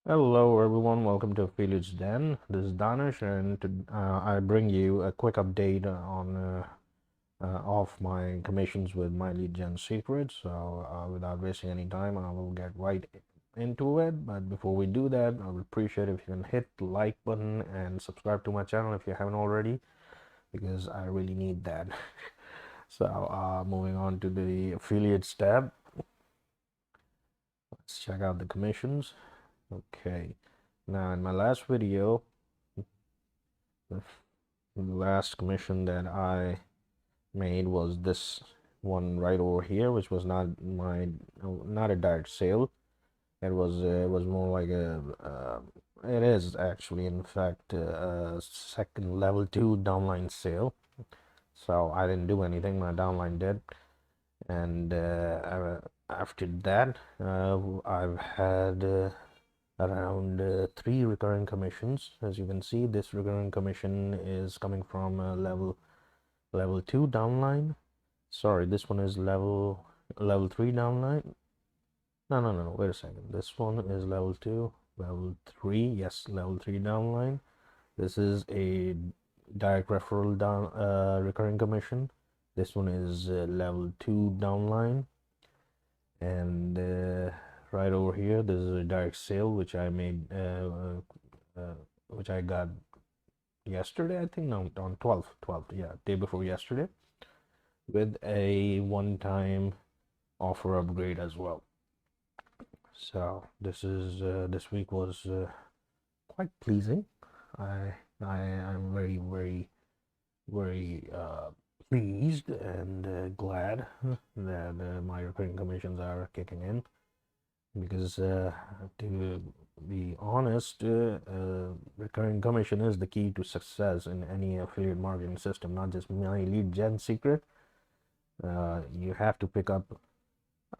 Hello everyone, welcome to Affiliates Den. This is Danish, and I bring you a quick update on of my commissions with my lead gen secret. So without wasting any time, I will get right into it. But before we do that, I would appreciate if you can hit the like button and subscribe to my channel if you haven't already, because I really need that. So moving on to the affiliates tab, let's check out the commissions. Okay, now in my last video, the last commission that I made was this one right over here, which was not a direct sale. It was more like it is actually in fact a second level 2 downline sale. So I didn't do anything, my downline did. And after that, I've had around 3 recurring commissions. As you can see, this recurring commission is coming from level 2 downline. Sorry, this one is level 3 downline. No, wait a second. This one is level 2, level 3. Yes, level 3 downline. This is a direct referral down recurring commission. This one is level 2 downline. And right over here, this is a direct sale which I made which I got yesterday, I think. No, on 12th, yeah, day before yesterday, with a one-time offer upgrade as well. So this week was quite pleasing. I am very pleased and glad that my recurring commissions are kicking in, because to be honest, recurring commission is the key to success in any affiliate marketing system, not just my lead gen secret. You have to pick up,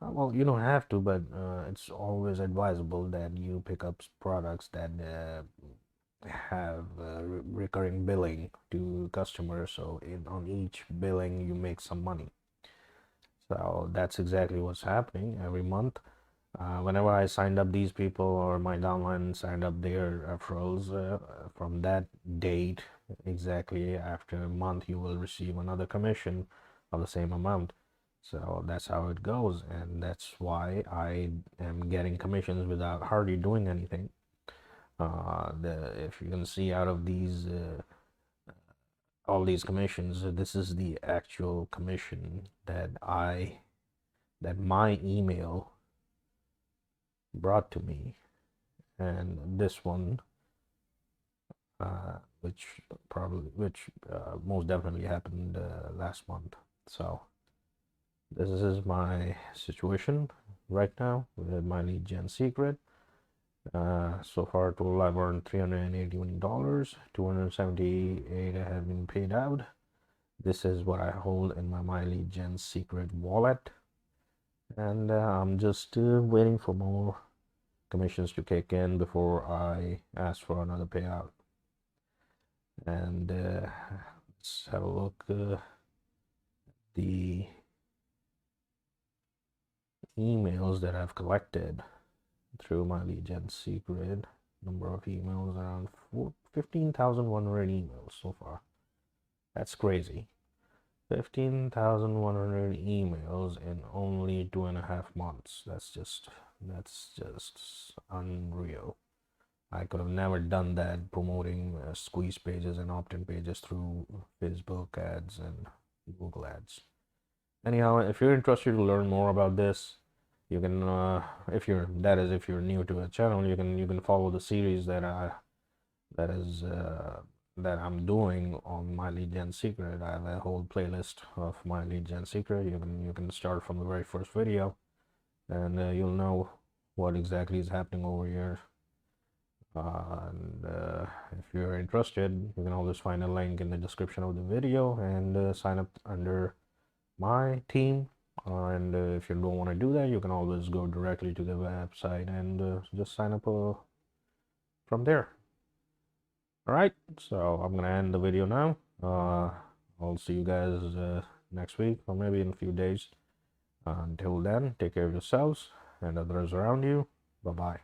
well, you don't have to, but it's always advisable that you pick up products that have recurring billing to customers, so on each billing you make some money. So that's exactly what's happening every month. Whenever I signed up these people, or my downline signed up their referrals, from that date, exactly after a month, you will receive another commission of the same amount. So that's how it goes, and that's why I am getting commissions without hardly doing anything. If you can see, out of these all these commissions, this is the actual commission that my email brought to me, and this one, which most definitely happened last month. So this is my situation right now with my lead gen secret. So far, total I've earned $381. 278 have been paid out. This is what I hold in my lead gen secret wallet, and I'm just waiting for more commissions to kick in before I ask for another payout. And let's have a look. The emails that I've collected through my lead gen secret, number of emails, around 15,100 emails so far. That's crazy. 15,100 emails in only 2.5 months. That's just unreal. I could have never done that promoting squeeze pages and opt-in pages through Facebook ads and Google ads. Anyhow, if you're interested to learn more about this, you can, if you're new to the channel, you can follow the series that I'm doing on my lead gen secret. I have a whole playlist of my lead gen secret. You can start from the very first video, and you'll know what exactly is happening over here. And if you're interested, you can always find a link in the description of the video and sign up under my team. And if you don't want to do that, you can always go directly to the website and just sign up from there. All right, so I'm gonna end the video now. I'll see you guys next week, or maybe in a few days. Until then, take care of yourselves and others around you. Bye bye.